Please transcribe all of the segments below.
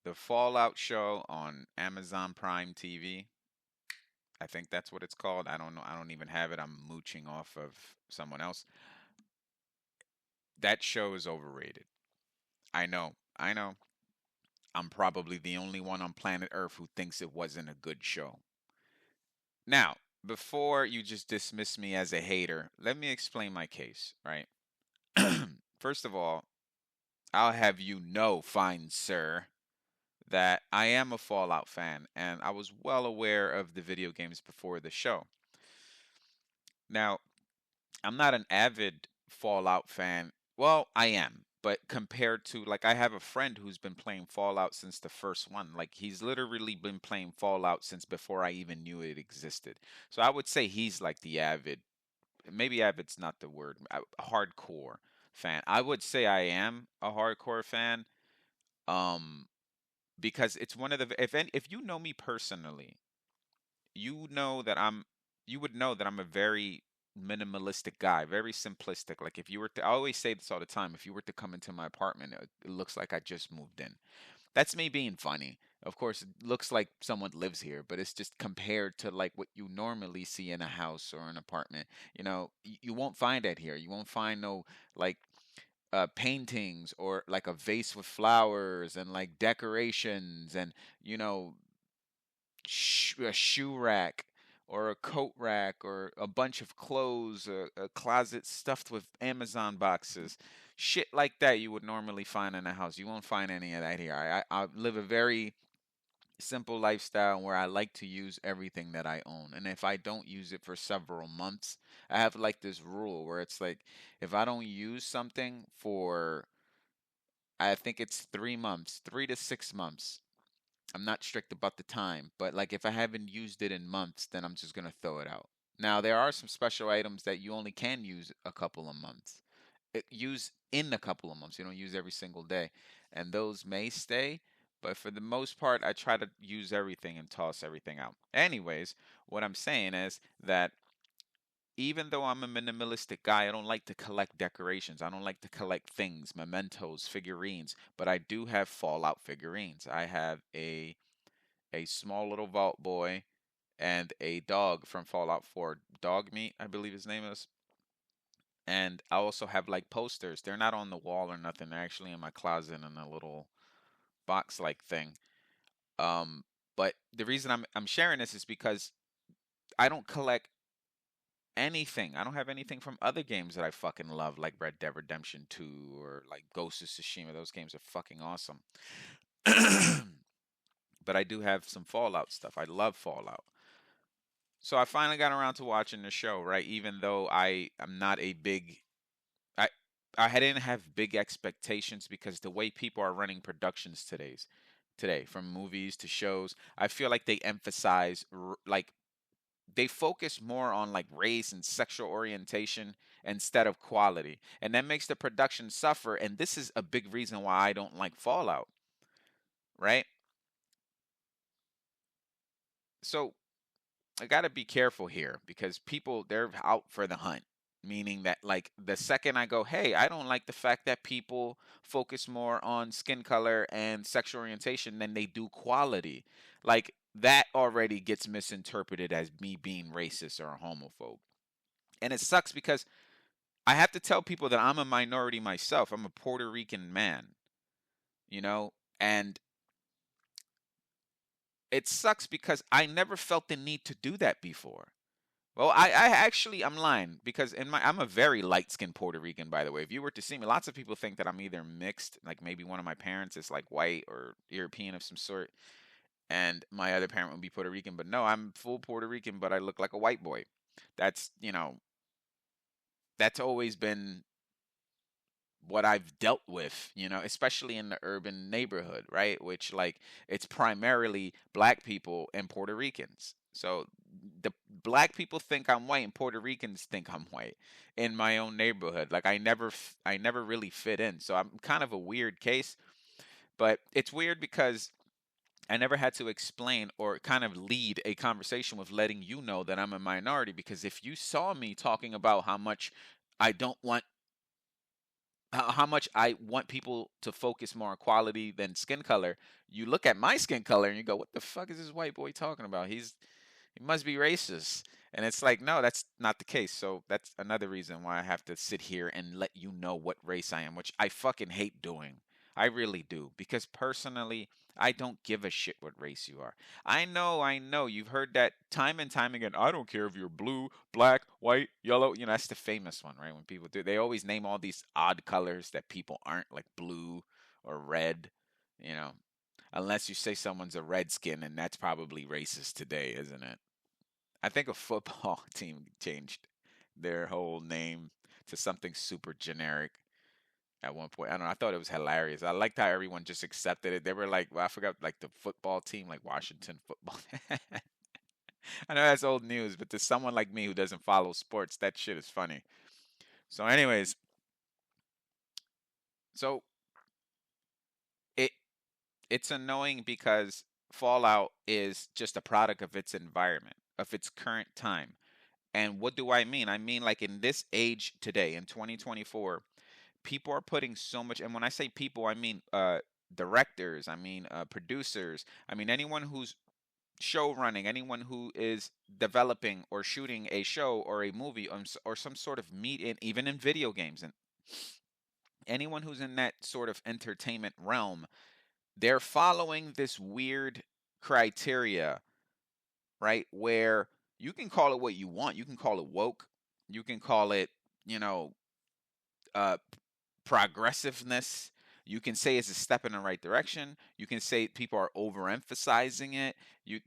the Fallout show on Amazon Prime TV. I think that's what it's called. I don't know. I don't even have it. I'm mooching off of someone else. That show is overrated. I know. I know. I'm probably the only one on planet Earth who thinks it wasn't a good show. Now, before you just dismiss me as a hater, let me explain my case, right? First of all, I'll have you know, fine sir, that I am a Fallout fan, and I was well aware of the video games before the show. Now, I'm not an avid Fallout fan. Well, I am, but compared to like I have a friend who's been playing Fallout since the first one. Like he's literally been playing Fallout since before I even knew it existed. So I would say he's like the avid, maybe avid's not the word, hardcore fan. I would say I am a hardcore fan. Um because it's one of the if you know me personally, you know that you would know that I'm a very minimalistic guy, very simplistic. Like if you were to, I always say this all the time, if you were to come into my apartment, it looks like I just moved in. That's me being funny. Of course, it looks like someone lives here, but it's just compared to like what you normally see in a house or an apartment. You won't find that here. You won't find no like paintings or like a vase with flowers and like decorations and you know a shoe rack or a coat rack or a bunch of clothes, a closet stuffed with Amazon boxes, shit like that you would normally find in a house. You won't find any of that here. I live a very simple lifestyle where I like to use everything that I own. And if I don't use it for several months, I have like this rule where it's like if I don't use something for, I think it's 3 months, 3 to 6 months. I'm not strict about the time, but like if I haven't used it in months, then I'm just gonna throw it out. Now there are some special items that you only can use a couple of months. Use in a couple of months. You don't use every single day, and those may stay. But for the most part, I try to use everything and toss everything out. Anyways, what I'm saying is that even though I'm a minimalistic guy, I don't like to collect decorations. I don't like to collect things, mementos, figurines, but I do have Fallout figurines. I have a small little vault boy and a dog from Fallout 4, Dog Meat, I believe his name is. And I also have like posters. They're not on the wall or nothing. They're actually in my closet in a little box like thing. Um, but the reason I'm sharing this is because I don't collect anything. I don't have anything from other games that I fucking love, like Red Dead Redemption 2 or like Ghost of Tsushima. Those games are fucking awesome. But I do have some Fallout stuff. I love Fallout. So I finally got around to watching the show, right? Even though I am not a big I didn't have big expectations because the way people are running productions today, from movies to shows, I feel like they emphasize like they focus more on like race and sexual orientation instead of quality. And that makes the production suffer, and this is a big reason why I don't like Fallout, right? So I got to be careful here because people they're out for the hunt. Meaning that like the second I go, hey, I don't like the fact that people focus more on skin color and sexual orientation than they do quality. Like that already gets misinterpreted as me being racist or a homophobe. And it sucks because I have to tell people that I'm a minority myself. I'm a Puerto Rican man, you know? And it sucks because I never felt the need to do that before. Well, I actually I'm lying because I'm a very light skinned Puerto Rican, by the way. If you were to see me, lots of people think that I'm either mixed, like maybe one of my parents is like white or European of some sort, and my other parent would be Puerto Rican. But no, I'm full Puerto Rican, but I look like a white boy. That's that's always been what I've dealt with, especially in the urban neighborhood, right? Which like it's primarily black people and Puerto Ricans. So the black people think I'm white and Puerto Ricans think I'm white in my own neighborhood. Like I never really fit in. So I'm kind of a weird case, but it's weird because I never had to explain or kind of lead a conversation with letting you know that I'm a minority because if you saw me talking about how much I don't want how much I want people to focus more on quality than skin color. You look at my skin color and you go, "What the fuck is this white boy talking about? He must be racist." And it's like, no, that's not the case. So that's another reason why I have to sit here and let you know what race I am, which I fucking hate doing. I really do. Because personally, I don't give a shit what race you are. I know. You've heard that time and time again. I don't care if you're blue, black, white, yellow. You know, that's the famous one, right? When people do, they always name all these odd colors that people aren't, like blue or red, you know. Unless you say someone's a redskin, and that's probably racist today, isn't it? I think a football team changed their whole name to something super generic at one point. I don't know. I thought it was hilarious. I liked how everyone just accepted it. They were like, well, I forgot, like the football team, like Washington football. I know that's old news, but to someone like me who doesn't follow sports, that shit is funny. So, anyways, so it it's annoying because Fallout is just a product of its environment, of its current time. And what do I mean? I mean, like in this age today, in 2024, people are putting so much. And when I say people, I mean directors, I mean producers, I mean anyone who's show running, anyone who is developing or shooting a show or a movie or some sort of media, even in video games, and anyone who's in that sort of entertainment realm, they're following this weird criteria, right? Where you can call it what you want. You can call it woke. You can call it, you know, uh, progressiveness. You can say it's a step in the right direction. You can say people are overemphasizing it.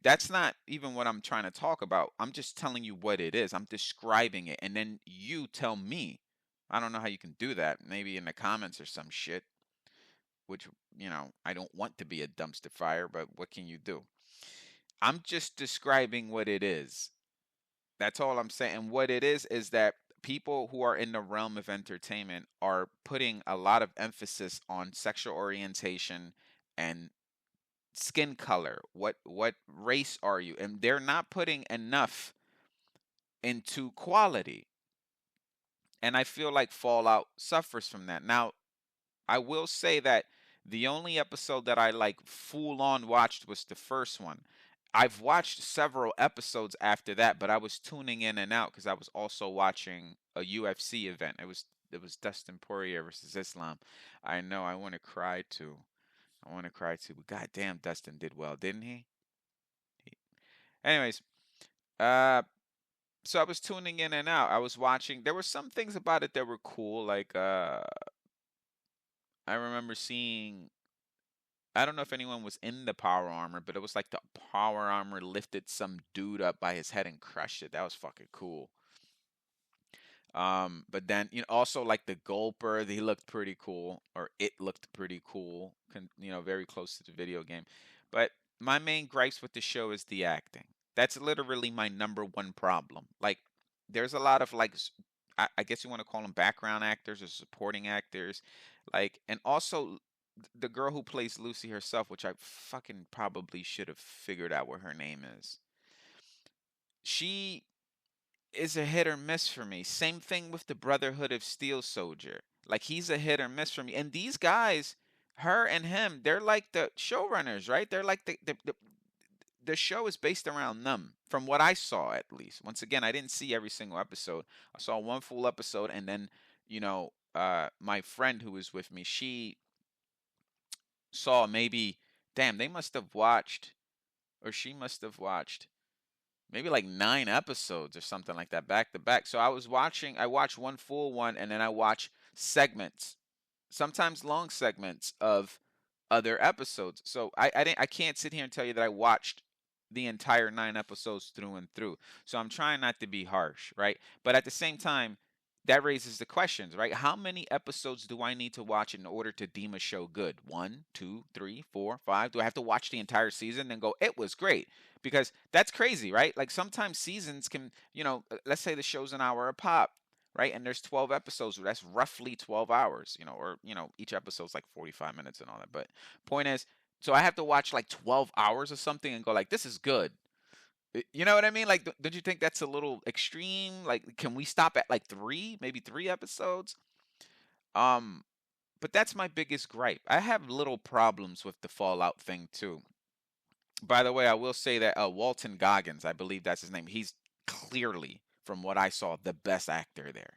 That's not even what I'm trying to talk about. I'm just telling you what it is. I'm describing it, and then you tell me. I don't know how you can do that. Maybe in the comments or some shit, which, I don't want to be a dumpster fire, but what can you do? I'm just describing what it is. That's all I'm saying. And what it is that people who are in the realm of entertainment are putting a lot of emphasis on sexual orientation and skin color. What race are you? And they're not putting enough into quality. And I feel like Fallout suffers from that. Now, I will say that the only episode that I like full on watched was the first one. I've watched several episodes after that, but I was tuning in and out because I was also watching a UFC event. It was Dustin Poirier versus Islam. I know I want to cry too. I want to cry too. But goddamn, Dustin did well, didn't he? He- Anyways, uh, so I was tuning in and out. I was watching. There were some things about it that were cool. Like I remember seeing, I don't know if anyone was in the power armor, but it was like the power armor lifted some dude up by his head and crushed it. That was fucking cool. But then, also like the Gulper, he looked pretty cool, or it looked pretty cool, very close to the video game. But my main gripes with the show is the acting. That's literally my number one problem. Like, there's a lot of like, I guess you want to call them background actors or supporting actors, like, and also the girl who plays Lucy herself, which I fucking probably should have figured out what her name is. She is a hit or miss for me. Same thing with the Brotherhood of Steel Soldier. Like, he's a hit or miss for me. And these guys, her and him, they're like the showrunners, right? They're like the show is based around them, from what I saw at least. Once again, I didn't see every single episode. I saw one full episode, and then my friend who was with me, she saw maybe, damn, they must have watched, or she must have watched maybe like 9 episodes or something like that back to back. So I watched one full one, and then I watch segments, sometimes long segments of other episodes. So I can't sit here and tell you that I watched the entire 9 episodes through and through. So I'm trying not to be harsh, right? But at the same time, that raises the questions, right? How many episodes do I need to watch in order to deem a show good? One, two, three, four, five? Do I have to watch the entire season and go, it was great? Because that's crazy, right? Like, sometimes seasons can, let's say the show's an hour a pop, right? And there's 12 episodes. That's roughly 12 hours, or, each episode's like 45 minutes and all that. But point is, so I have to watch like 12 hours or something and go like, this is good. You know what I mean? Like, don't you think that's a little extreme? Like, can we stop at like maybe 3 episodes? But that's my biggest gripe. I have little problems with the Fallout thing too. By the way, I will say that Walton Goggins, I believe that's his name. He's clearly, from what I saw, the best actor there.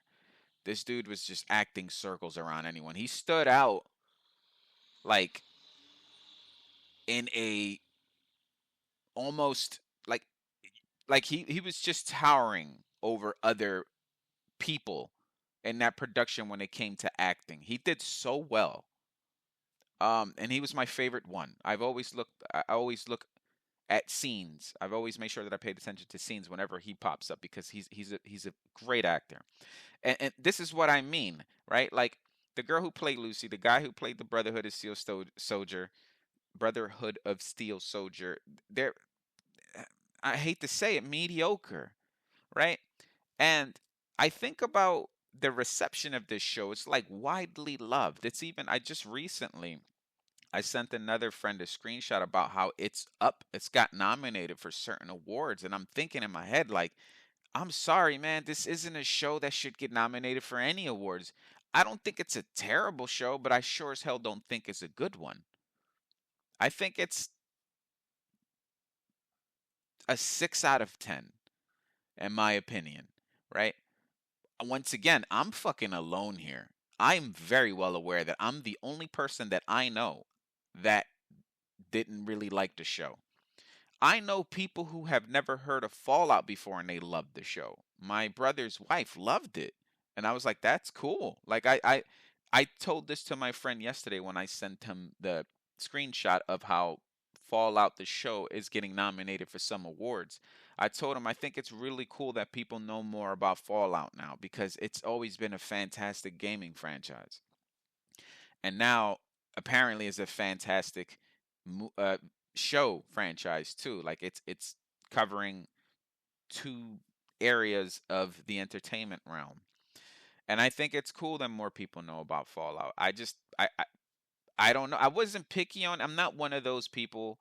This dude was just acting circles around anyone. He stood out like in a almost like he was just towering over other people in that production when it came to acting. He did so well. And he was my favorite one. I always look at scenes. I've always made sure that I paid attention to scenes whenever he pops up because he's a great actor. And this is what I mean, right? Like the girl who played Lucy, the guy who played the Brotherhood of Steel Soldier, they're, I hate to say it, mediocre, right? And I think about the reception of this show. It's like widely loved. It's even I just recently I sent another friend a screenshot about how it's up. It's got nominated for certain awards, and I'm thinking in my head like, I'm sorry, man, this isn't a show that should get nominated for any awards. I don't think it's a terrible show, but I sure as hell don't think it's a good one. I think it's a 6 out of 10 in my opinion, right? Once again, I'm fucking alone here. I'm very well aware that I'm the only person that I know that didn't really like the show. I know people who have never heard of Fallout before and they loved the show. My brother's wife loved it. And I was like, that's cool. Like I told this to my friend yesterday when I sent him the screenshot of how Fallout the show is getting nominated for some awards. I told him I think it's really cool that people know more about Fallout now because it's always been a fantastic gaming franchise. And now apparently is a fantastic uh, show franchise too. Like it's covering two areas of the entertainment realm. And I think it's cool that more people know about Fallout. I don't know. I wasn't picky on. I'm not one of those people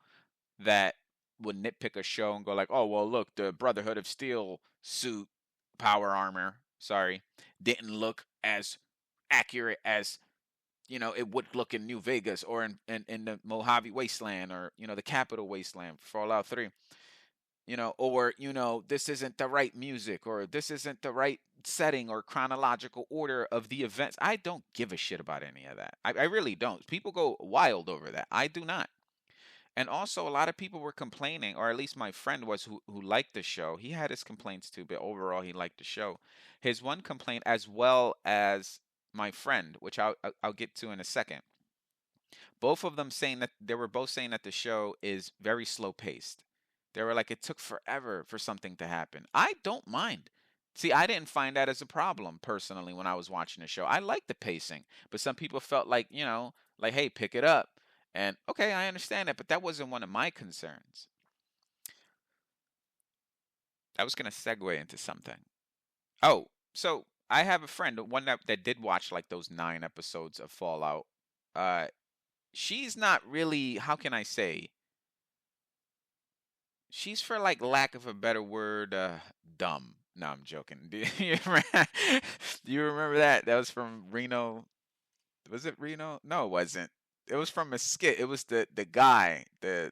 that would nitpick a show and go like, "Oh, well, look, the Brotherhood of Steel suit power armor, sorry, didn't look as accurate as it would look in New Vegas or in the Mojave Wasteland or, the Capital Wasteland for Fallout 3. Or, this isn't the right music or this isn't the right setting or chronological order of the events. I don't give a shit about any of that. I really don't. People go wild over that. I do not. And also, a lot of people were complaining, or at least my friend was who liked the show. He had his complaints too, but overall, he liked the show. His one complaint, as well as my friend, which I'll get to in a second, both of them saying that they were both saying that the show is very slow paced. They were like, it took forever for something to happen. I don't mind. See, I didn't find that as a problem personally when I was watching the show. I like the pacing, but some people felt like, like, hey, pick it up. And okay, I understand that, but that wasn't one of my concerns. I was going to segue into something. Oh, so I have a friend, one that did watch like those 9 episodes of Fallout. Uh, she's not really, how can I say, she's for like lack of a better word, dumb. No, I'm joking. Do you remember that? That was from Reno. Was it Reno? No, it wasn't. It was from a skit. It was the guy, the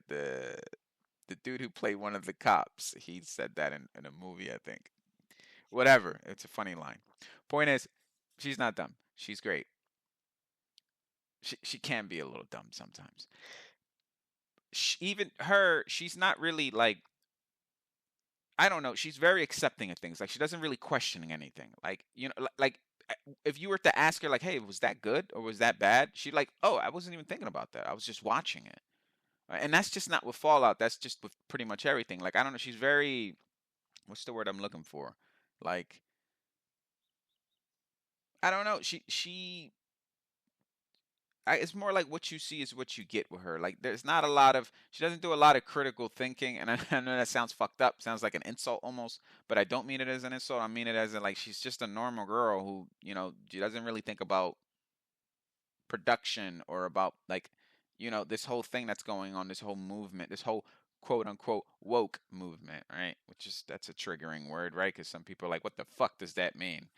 dude who played one of the cops. He said that in a movie, I think. Whatever. It's a funny line. Point is, she's not dumb. She's great. She can be a little dumb sometimes. Even her, she's not really like, I don't know. She's very accepting of things. Like she doesn't really questioning anything. Like like if you were to ask her, like, "Hey, was that good or was that bad?" She'd like, "Oh, I wasn't even thinking about that. I was just watching it." And that's just not with Fallout. That's just with pretty much everything. Like I don't know. She's very, what's the word I'm looking for? Like I don't know. It's more like what you see is what you get with her. Like there's not a lot of she doesn't do a lot of critical thinking, and I know that sounds fucked up, sounds like an insult almost, but I don't mean it as an insult. I mean it as in like she's just a normal girl who she doesn't really think about production or about like this whole thing that's going on, this whole movement, this whole quote unquote woke movement, right? Which is that's a triggering word, right? Because some people are like, what the fuck does that mean?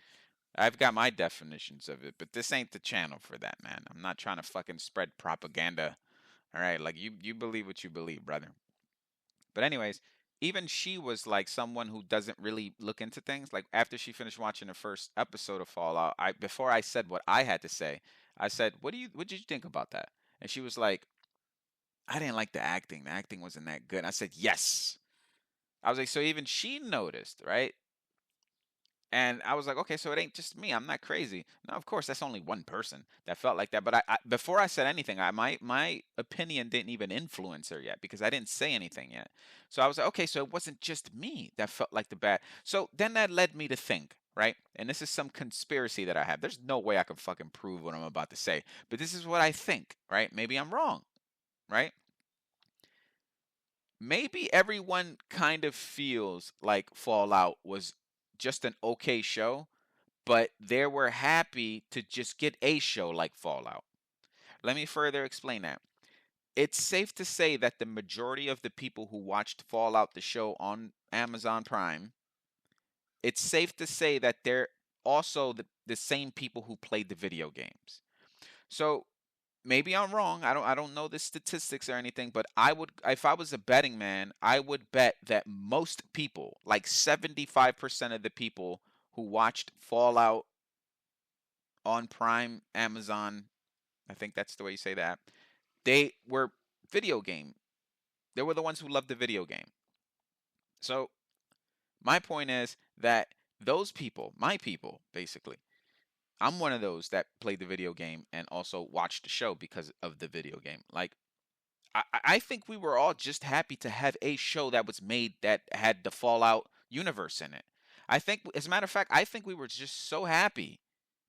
I've got my definitions of it, but this ain't the channel for that, man. I'm not trying to fucking spread propaganda. All right, like you believe what you believe, brother. But anyways, even she was like someone who doesn't really look into things. Like after she finished watching the first episode of Fallout, I before I said what I had to say, I said, what did you think about that?" And she was like, "I didn't like the acting. The acting wasn't that good." And I said, "Yes." I was like, so even she noticed, right? And I was like, okay, so it ain't just me. I'm not crazy. No, of course, that's only one person that felt like that. But I before I said anything, my opinion didn't even influence her yet because I didn't say anything yet. So I was like, okay, so it wasn't just me that felt like the bad. So then that led me to think, right? And this is some conspiracy that I have. There's no way I can fucking prove what I'm about to say, but this is what I think, right? Maybe I'm wrong, right? Maybe everyone kind of feels like Fallout was just an okay show, but they were happy to just get a show like Fallout. Let me further explain that. It's safe to say that the majority of the people who watched Fallout the show on Amazon Prime, it's safe to say that they're also the same people who played the video games. So maybe I'm wrong. I don't know the statistics or anything, but I would if I was a betting man, I would bet that most people, like 75% of the people who watched Fallout on Prime, Amazon, I think that's the way you say that. They were video game. They were the ones who loved the video game. So my point is that those people, my people, basically, I'm one of those that played the video game and also watched the show because of the video game. Like I think we were all just happy to have a show that was made that had the Fallout universe in it. I think, as a matter of fact, I think we were just so happy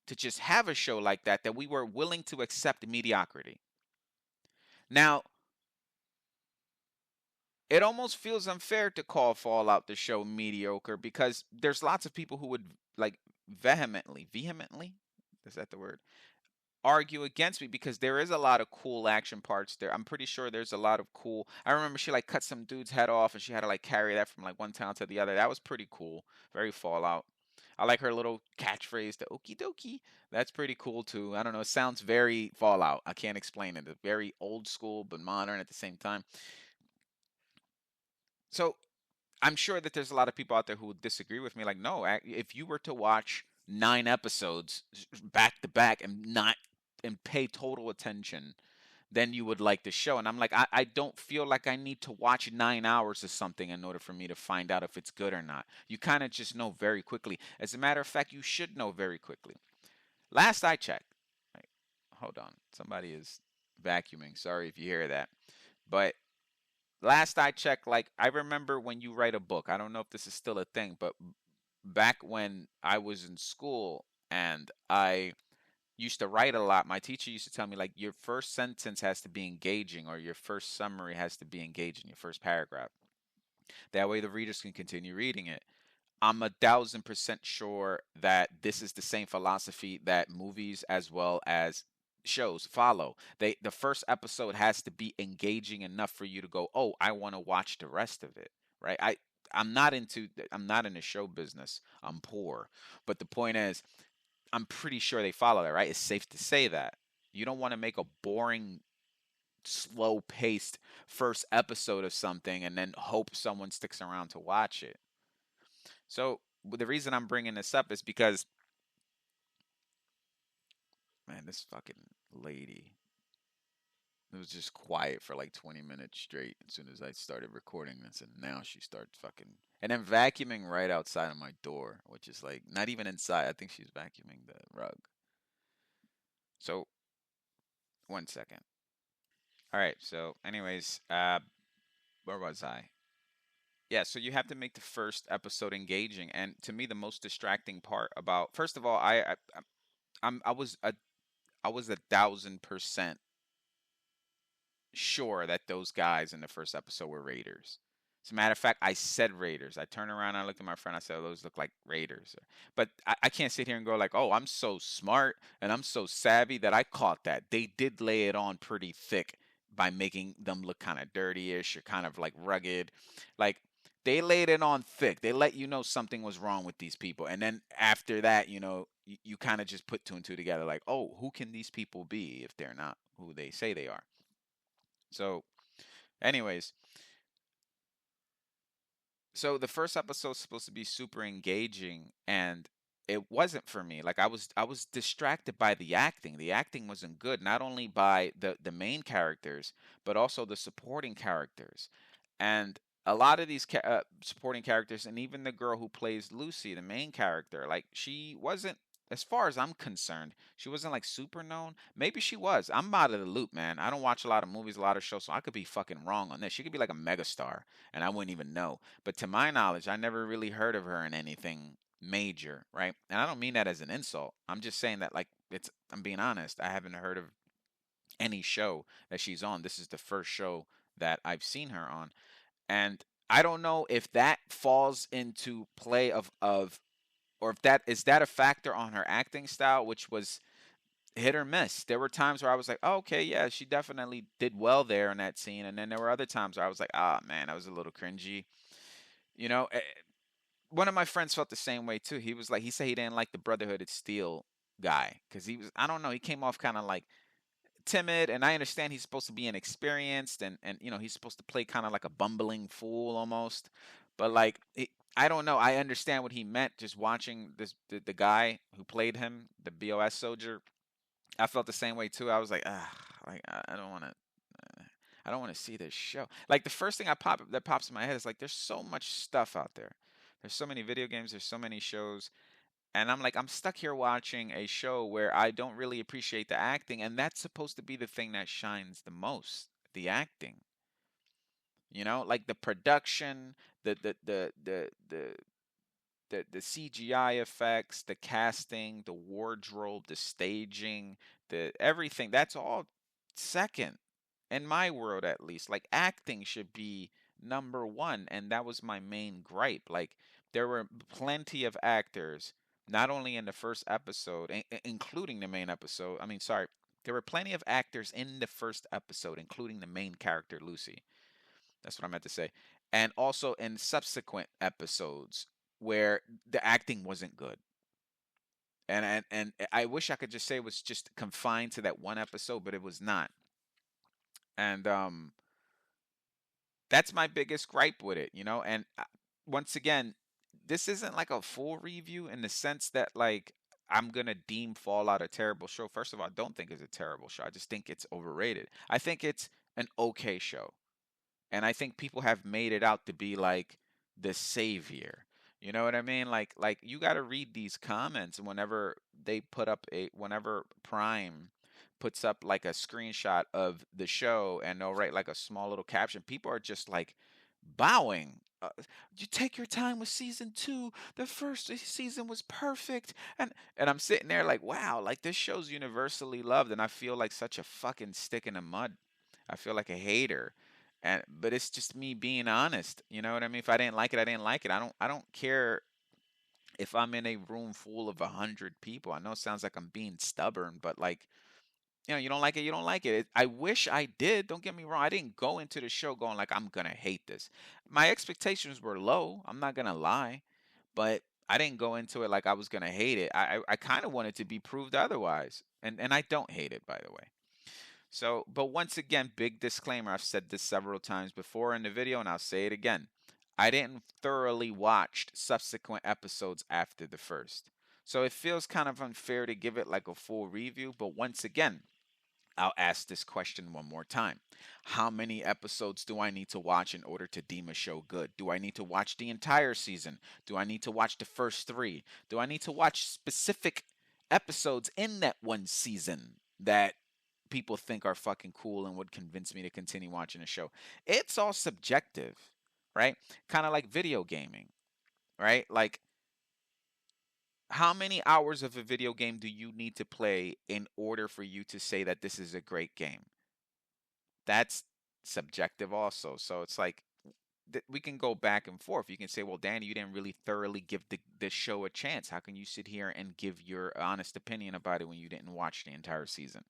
to just have a show like that that we were willing to accept mediocrity. Now, it almost feels unfair to call Fallout the show mediocre because there's lots of people who would like vehemently, is that the word? Argue against me because there is a lot of cool action parts there. I'm pretty sure there's a lot of cool. I remember she like cut some dude's head off and she had to like carry that from like one town to the other. That was pretty cool. Very Fallout. I like her little catchphrase, the okie dokie. That's pretty cool too. I don't know. It sounds very Fallout. I can't explain it. It's very old school but modern at the same time. So I'm sure that there's a lot of people out there who would disagree with me. Like, no, if you were to watch 9 episodes back to back and not and pay total attention, then you would like the show. And I'm like, I don't feel like I need to watch 9 hours of something in order for me to find out if it's good or not. You kind of just know very quickly. As a matter of fact, you should know very quickly. Last I checked, like, hold on, somebody is vacuuming. Sorry if you hear that, but last I checked, like I remember when you write a book. I don't know if this is still a thing, but back when I was in school and I used to write a lot, my teacher used to tell me like your first sentence has to be engaging or your first summary has to be engaging, your first paragraph. That way the readers can continue reading it. I'm 1,000% sure that this is the same philosophy that movies as well as shows follow. The first episode has to be engaging enough for you to go, "Oh, I want to watch the rest of it." Right? I'm not in the show business. I'm poor. But the point is, I'm pretty sure they follow that, right? It's safe to say that. You don't want to make a boring, slow-paced first episode of something and then hope someone sticks around to watch it. So the reason I'm bringing this up is because, man, this fucking lady, it was just quiet for like 20 minutes straight as soon as I started recording this, and now she starts fucking, and then vacuuming right outside of my door, which is like not even inside. I think she's vacuuming the rug. So, one second. All right. So, anyways, where was I? Yeah, so you have to make the first episode engaging, and to me, the most distracting part about, first of all, I'm I was 1,000% sure that those guys in the first episode were Raiders. As a matter of fact, I said Raiders. I turned around, I looked at my friend, I said, "Oh, those look like Raiders." But I can't sit here and go like, "Oh, I'm so smart and I'm so savvy that I caught that." They did lay it on pretty thick by making them look kind of dirty-ish or kind of like rugged. Like they laid it on thick. They let you know something was wrong with these people. And then after that, you kind of just put two and two together, like, oh, who can these people be if they're not who they say they are? So, anyways, so the first episode's supposed to be super engaging, and it wasn't for me. Like I was distracted by the acting. The acting wasn't good, not only by the main characters, but also the supporting characters. And a lot of these supporting characters, and even the girl who plays Lucy, the main character, like she wasn't, as far as I'm concerned, she wasn't like super known. Maybe she was. I'm out of the loop, man. I don't watch a lot of movies, a lot of shows, so I could be fucking wrong on this. She could be like a megastar, and I wouldn't even know. But to my knowledge, I never really heard of her in anything major, right? And I don't mean that as an insult. I'm just saying that, like, I'm being honest. I haven't heard of any show that she's on. This is the first show that I've seen her on. And I don't know if that falls into play of or if that is that a factor on her acting style, which was hit or miss. There were times where I was like, oh, okay, yeah, she definitely did well there in that scene. And then there were other times where I was like, ah, man, that was a little cringy. You know, one of my friends felt the same way too. He was like, he said he didn't like the Brotherhood of Steel guy because he was, I don't know, he came off kind of like timid, and I understand he's supposed to be inexperienced, and he's supposed to play kind of like a bumbling fool almost, but like I don't know. I understand what he meant just watching the guy who played him, the BOS soldier. I felt the same way too. I was like, ah, like I don't want to. I don't want to see this show. Like the first thing that pops in my head is like, there's so much stuff out there. There's so many video games. There's so many shows, and I'm like, I'm stuck here watching a show where I don't really appreciate the acting, and that's supposed to be the thing that shines the most, the acting. Like the production, the CGI effects, the casting, the wardrobe, the staging, the everything. That's all second in my world, at least. Like acting should be number one, and that was my main gripe. Like there were plenty of actors, not only in the first episode, including the main episode. I mean, sorry, there were plenty of actors in the first episode, including the main character Lucy. That's what I meant to say. And also in subsequent episodes where the acting wasn't good. And I wish I could just say it was just confined to that one episode, but it was not. And that's my biggest gripe with it. And once again, this isn't like a full review in the sense that like I'm gonna deem Fallout a terrible show. First of all, I don't think it's a terrible show. I just think it's overrated. I think it's an okay show. And I think people have made it out to be like the savior. You know what I mean? Like you got to read these comments whenever whenever Prime puts up like a screenshot of the show and they'll write like a small little caption. People are just like bowing. You take your time with season two. The first season was perfect, and I'm sitting there like, wow, like this show's universally loved, and I feel like such a fucking stick in the mud. I feel like a hater, but it's just me being honest. You know what I mean? If I didn't like it, I didn't like it. I don't care if I'm in a room full of 100 people. I know it sounds like I'm being stubborn, but like, you don't like it, you don't like it. I wish I did. Don't get me wrong. I didn't go into the show going like I'm gonna hate this. My expectations were low. I'm not gonna lie, but I didn't go into it like I was gonna hate it. I kind of wanted to be proved otherwise, and I don't hate it, by the way. So, but once again, big disclaimer. I've said this several times before in the video, and I'll say it again. I didn't thoroughly watch subsequent episodes after the first. So it feels kind of unfair to give it like a full review, but once again, I'll ask this question one more time. How many episodes do I need to watch in order to deem a show good? Do I need to watch the entire season? Do I need to watch the first three? Do I need to watch specific episodes in that one season that people think are fucking cool and would convince me to continue watching a show? It's all subjective, right? Kind of like video gaming, right? Like, how many hours of a video game do you need to play in order for you to say that this is a great game? That's subjective also. So it's like we can go back and forth. You can say, well, Danny, you didn't really thoroughly give the show a chance. How can you sit here and give your honest opinion about it when you didn't watch the entire season?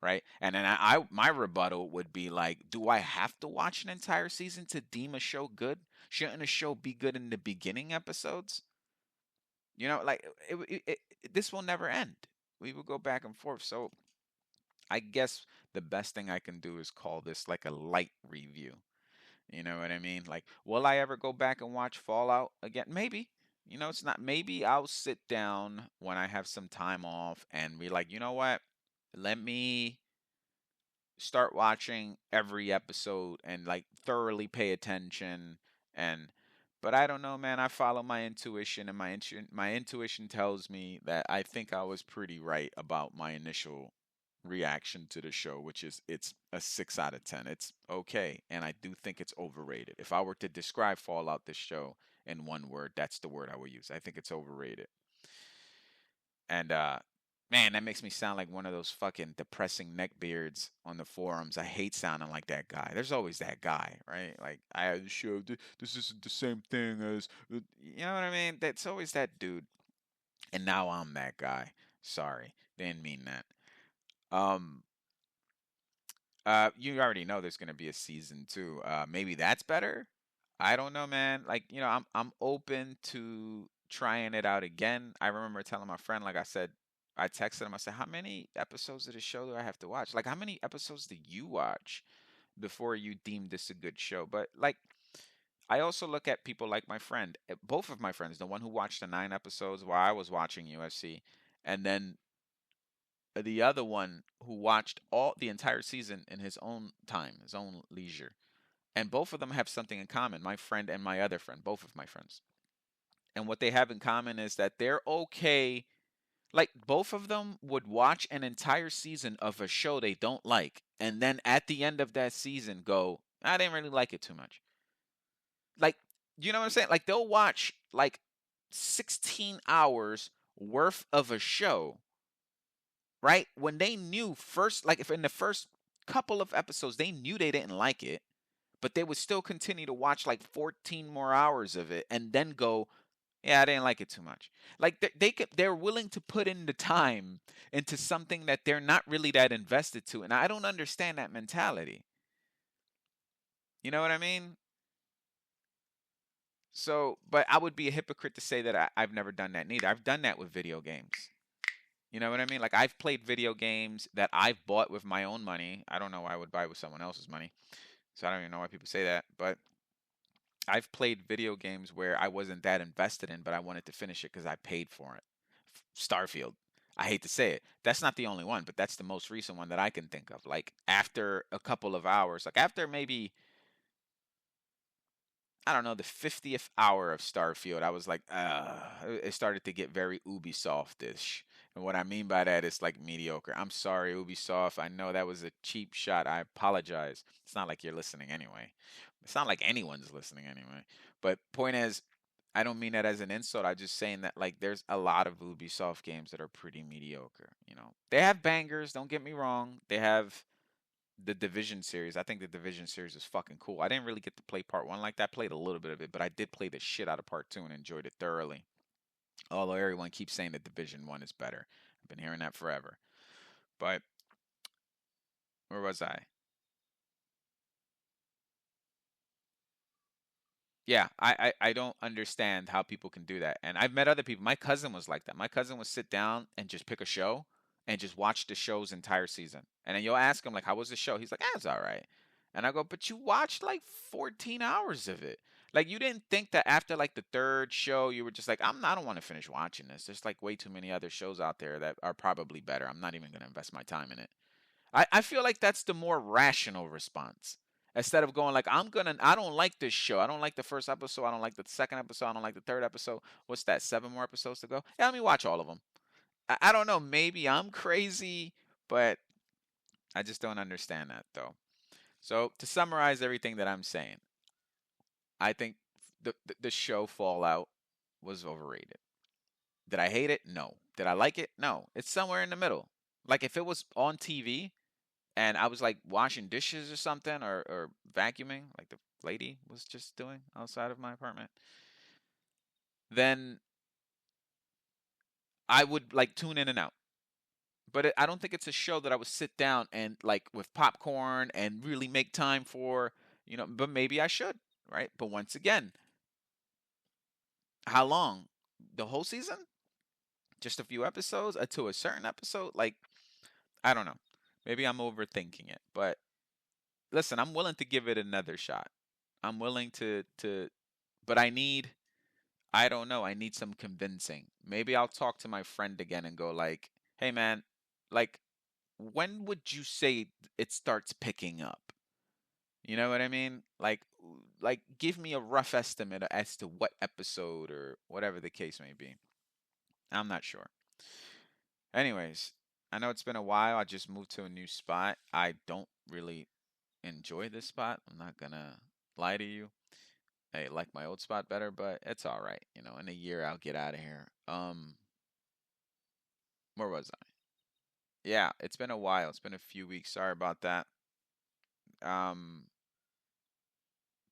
Right? And then my rebuttal would be like, do I have to watch an entire season to deem a show good? Shouldn't a show be good in the beginning episodes? Like this will never end. We will go back and forth. So I guess the best thing I can do is call this like a light review. You know what I mean? Like, will I ever go back and watch Fallout again? Maybe. It's not. Maybe I'll sit down when I have some time off and be like, you know what? Let me start watching every episode and like thoroughly pay attention. And but I don't know, man. I follow my intuition, and my intuition tells me that I think I was pretty right about my initial reaction to the show, which is it's a 6 out of 10. It's okay, and I do think it's overrated. If I were to describe Fallout, this show, in one word, that's the word I would use. I think it's overrated. And man, that makes me sound like one of those fucking depressing neckbeards on the forums. I hate sounding like that guy. There's always that guy, right? Like, I have the show. This isn't the same thing as, you know what I mean? That's always that dude. And now I'm that guy. Sorry, didn't mean that. Um, you already know there's gonna be a season two. Maybe that's better. I don't know, man. Like, I'm open to trying it out again. I remember telling my friend, like I said, I texted him. I said, "How many episodes of the show do I have to watch? Like, how many episodes do you watch before you deem this a good show?" But like, I also look at people like my friend, both of my friends, the one who watched the 9 episodes while I was watching UFC, and then the other one who watched all the entire season in his own time, his own leisure. And both of them have something in common, my friend and my other friend, both of my friends. And what they have in common is that they're okay. Like, both of them would watch an entire season of a show they don't like, and then at the end of that season go, I didn't really like it too much. Like, you know what I'm saying? Like, they'll watch like 16 hours worth of a show, right? When they knew first, like, if in the first couple of episodes they knew they didn't like it, but they would still continue to watch like 14 more hours of it and then go, yeah, I didn't like it too much. Like, they're willing to put in the time into something that they're not really that invested to, and I don't understand that mentality. You know what I mean? So, but I would be a hypocrite to say that I've never done that neither. I've done that with video games. You know what I mean? Like, I've played video games that I've bought with my own money. I don't know why I would buy with someone else's money. So I don't even know why people say that, but I've played video games where I wasn't that invested in, but I wanted to finish it because I paid for it. Starfield. I hate to say it. That's not the only one, but that's the most recent one that I can think of. Like, after a couple of hours, like after maybe, I don't know, the 50th hour of Starfield, I was like, it started to get very Ubisoft-ish. And what I mean by that is like mediocre. I'm sorry, Ubisoft. I know that was a cheap shot. I apologize. It's not like you're listening anyway. It's not like anyone's listening anyway. But point is, I don't mean that as an insult. I'm just saying that like there's a lot of Ubisoft games that are pretty mediocre. They have bangers. Don't get me wrong. They have the Division series. I think the Division series is fucking cool. I didn't really get to play part one like that. I played a little bit of it, but I did play the shit out of part two and enjoyed it thoroughly. Although everyone keeps saying that Division one is better. I've been hearing that forever. But where was I? Yeah, I don't understand how people can do that. And I've met other people. My cousin was like that. My cousin would sit down and just pick a show and just watch the show's entire season. And then you'll ask him like, "How was the show?" He's like, "Ah, it's all right." And I go, "But you watched like 14 hours of it. Like, you didn't think that after like the third show you were just like, I don't want to finish watching this. There's like way too many other shows out there that are probably better. I'm not even going to invest my time in it." I feel like that's the more rational response. Instead of going like, I don't like this show. I don't like the first episode. I don't like the second episode. I don't like the third episode. What's that? 7 more episodes to go? Yeah, let me watch all of them. I don't know. Maybe I'm crazy, but I just don't understand that though. So to summarize everything that I'm saying, I think the show Fallout was overrated. Did I hate it? No. Did I like it? No. It's somewhere in the middle. Like, if it was on TV, and I was like washing dishes or something, or vacuuming, like the lady was just doing outside of my apartment, then I would like tune in and out. But I don't think it's a show that I would sit down and like with popcorn and really make time for, but maybe I should, right? But once again, how long? the whole season, just a few episodes to a certain episode. Like I don't know. Maybe I'm overthinking it, but listen, I'm willing to give it another shot. I'm willing to, but I don't know. I need some convincing. Maybe I'll talk to my friend again and go like, "Hey man, like when would you say it starts picking up?" You know what I mean? Like give me a rough estimate as to what episode or whatever the case may be. I'm not sure. Anyways, I know it's been a while. I just moved to a new spot. I don't really enjoy this spot. I'm not gonna lie to you. I like my old spot better, but it's all right. You know, in a year I'll get out of here. Where was I? Yeah, it's been a while. It's been a few weeks. Sorry about that. Um,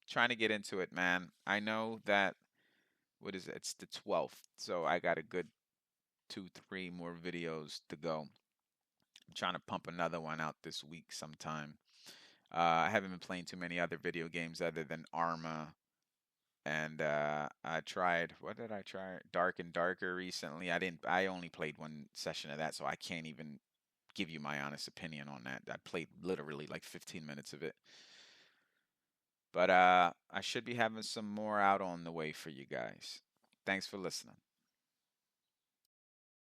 trying to get into it, man. I know that what is it? It's the 12th, so I got a good two, three more videos to go. I'm trying to pump another one out this week sometime. I haven't been playing too many other video games other than Arma, and I tried. What did I try? Dark and Darker recently. I didn't. I only played one session of that, so I can't even give you my honest opinion on that. I played literally like 15 minutes of it. But I should be having some more out on the way for you guys. Thanks for listening.